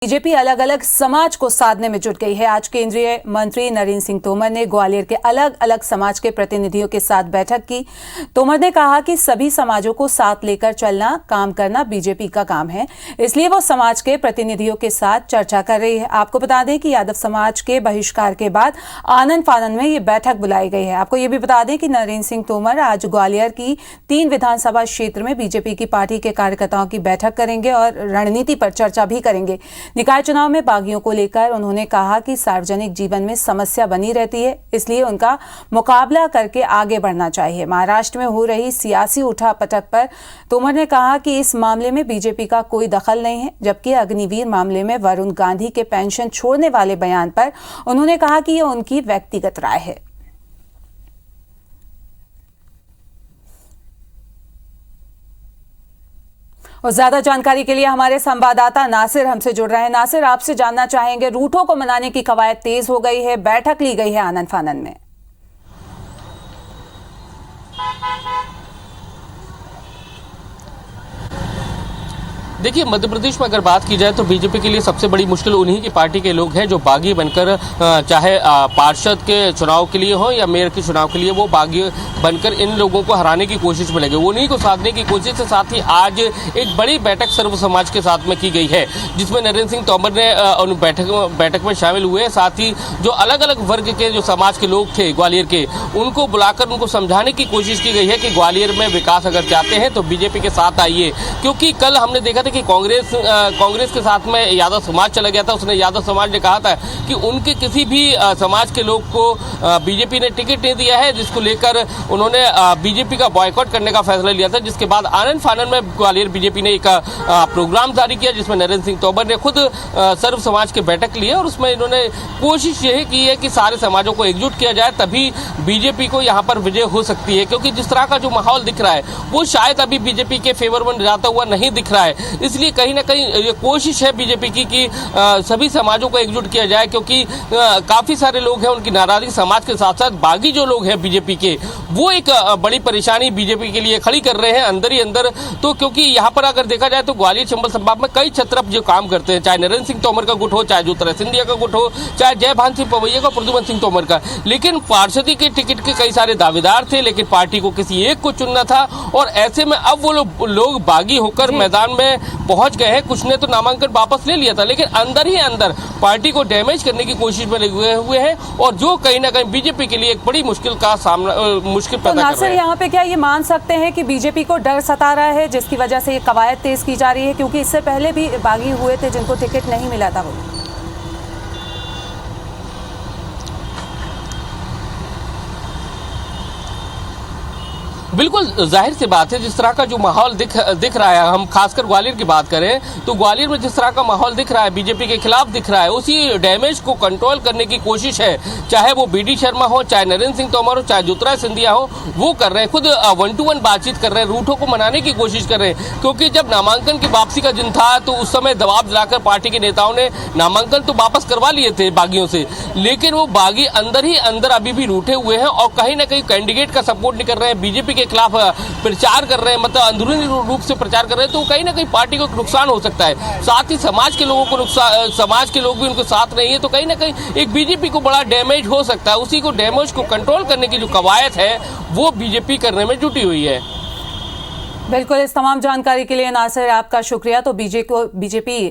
BJP अलग अलग समाज को साधने में जुट गई है। आज केंद्रीय मंत्री नरेंद्र सिंह तोमर ने ग्वालियर के अलग अलग समाज के प्रतिनिधियों के साथ बैठक की। तोमर ने कहा कि सभी समाजों को साथ लेकर चलना, काम करना बीजेपी का काम है, इसलिए वो समाज के प्रतिनिधियों के साथ चर्चा कर रही है। आपको बता दें कि यादव समाज के बहिष्कार के बाद आनन फानन में ये बैठक बुलाई गई है। आपको ये भी बता दें कि नरेंद्र सिंह तोमर आज ग्वालियर की 3 विधानसभा क्षेत्र में बीजेपी की पार्टी के कार्यकर्ताओं की बैठक करेंगे और रणनीति पर चर्चा भी करेंगे। निकाय चुनाव में बागियों को लेकर उन्होंने कहा कि सार्वजनिक जीवन में समस्या बनी रहती है, इसलिए उनका मुकाबला करके आगे बढ़ना चाहिए। महाराष्ट्र में हो रही सियासी उठापटक पर तोमर ने कहा कि इस मामले में बीजेपी का कोई दखल नहीं है, जबकि अग्निवीर मामले में वरुण गांधी के पेंशन छोड़ने वाले बयान पर उन्होंने कहा कि यह उनकी व्यक्तिगत राय है। और ज्यादा जानकारी के लिए हमारे संवाददाता नासिर हमसे जुड़ रहे हैं। नासिर, आपसे जानना चाहेंगे, रूठों को मनाने की कवायद तेज हो गई है, बैठक ली गई है आनन फानन में। देखिए, मध्य प्रदेश में अगर बात की जाए तो बीजेपी के लिए सबसे बड़ी मुश्किल उन्हीं की पार्टी के लोग हैं जो बागी बनकर, चाहे पार्षद के चुनाव के लिए हो या मेयर के चुनाव के लिए, वो बागी बनकर इन लोगों को हराने की कोशिश में लगे। उन्हीं को साधने की कोशिश के साथ ही आज एक बड़ी बैठक सर्व समाज के साथ में की गई है, जिसमें नरेंद्र सिंह तोमर ने बैठक में शामिल हुए। साथ ही जो अलग अलग वर्ग के जो समाज के लोग थे ग्वालियर के, उनको बुलाकर उनको समझाने की कोशिश की गई है कि ग्वालियर में विकास अगर चाहते हैं तो बीजेपी के साथ आइए। क्योंकि कल हमने देखा कि कांग्रेस के साथ में यादव समाज चला गया था। उसने यादव समाज ने कहा था कि उनके किसी भी समाज के लोग को बीजेपी ने टिकट नहीं दिया है, जिसको लेकर उन्होंने बीजेपी का बॉयकॉट करने का फैसला लिया था। जिसके बाद आनन फानन में ग्वालियर बीजेपी ने एक प्रोग्राम जारी किया, जिसमें नरेंद्र सिंह तोमर ने खुद सर्व समाज की बैठक ली है और उसमें इन्होंने कोशिश यही की है कि सारे समाजों को एकजुट किया जाए, तभी बीजेपी को यहाँ पर विजय हो सकती है। क्योंकि जिस तरह का जो माहौल दिख रहा है वो शायद अभी बीजेपी के फेवर में जाता हुआ नहीं दिख रहा है। इसलिए कहीं ना कहीं ये कोशिश है बीजेपी की कि सभी समाजों को एकजुट किया जाए, क्योंकि काफी सारे लोग हैं उनकी नाराजगी समाज के साथ साथ बागी जो लोग हैं बीजेपी के, वो एक बड़ी परेशानी बीजेपी के लिए खड़ी कर रहे हैं अंदर ही अंदर। तो क्योंकि यहाँ पर अगर देखा जाए तो ग्वालियर चंबल संभाग में कई छत्रप जो काम करते हैं, चाहे नरेंद्र सिंह तोमर का गुट हो, चाहे ज्योतिरादित्य सिंधिया का गुट हो, चाहे जयभान सिंह पवैया का, प्रद्युमन सिंह तोमर का, लेकिन पार्षदी के टिकट के कई सारे दावेदार थे, लेकिन पार्टी को किसी एक को चुनना था। और ऐसे में अब वो लोग बागी होकर मैदान में पहुंच गए हैं। कुछ ने तो नामांकन वापस ले लिया था, लेकिन अंदर ही अंदर पार्टी को डैमेज करने की कोशिश में लगे हुए हैं, और जो कहीं ना कहीं बीजेपी के लिए एक बड़ी मुश्किल पैदा कर रहे हैं। यहाँ पे क्या ये मान सकते हैं कि बीजेपी को डर सता रहा है, जिसकी वजह से ये कवायद तेज की जा रही है? क्योंकि इससे पहले भी बागी हुए थे जिनको टिकट नहीं मिला था। वो बिल्कुल जाहिर सी बात है, जिस तरह का जो माहौल दिख रहा है, हम खासकर ग्वालियर की बात करें तो ग्वालियर में जिस तरह का माहौल दिख रहा है बीजेपी के खिलाफ दिख रहा है, उसी डैमेज को कंट्रोल करने की कोशिश है। चाहे वो बीडी शर्मा हो, चाहे नरेंद्र सिंह तोमर हो, चाहे ज्योतिरादित्य सिंधिया हो, वो कर रहे हैं। खुद 1-to-1 बातचीत कर रहे हैं, रूठों को मनाने की कोशिश कर रहे हैं। क्योंकि जब नामांकन की वापसी का दिन था तो उस समय दबाव दिलाकर पार्टी के नेताओं ने नामांकन तो वापस करवा लिए थे बागियों से, लेकिन वो बागी अंदर ही अंदर अभी भी रूठे हुए हैं और कहीं ना कहीं कैंडिडेट का सपोर्ट नहीं कर रहे हैं, बीजेपी के खिलाफ प्रचार कर रहे हैं, मतलब अंदरूनी रूप से प्रचार कर रहे हैं। तो कहीं ना कहीं पार्टी को नुकसान हो सकता है। साथ ही समाज के लोगों को नुकसान, समाज के लोग भी उनके साथ नहीं है, तो कहीं ना कहीं एक बीजेपी को बड़ा डैमेज हो सकता है। उसी को डैमेज को कंट्रोल करने की जो कवायद है वो बीजेपी करने में जुटी हुई है। बिल्कुल, इस तमाम जानकारी के लिए नासिर आपका शुक्रिया। तो बीजेपी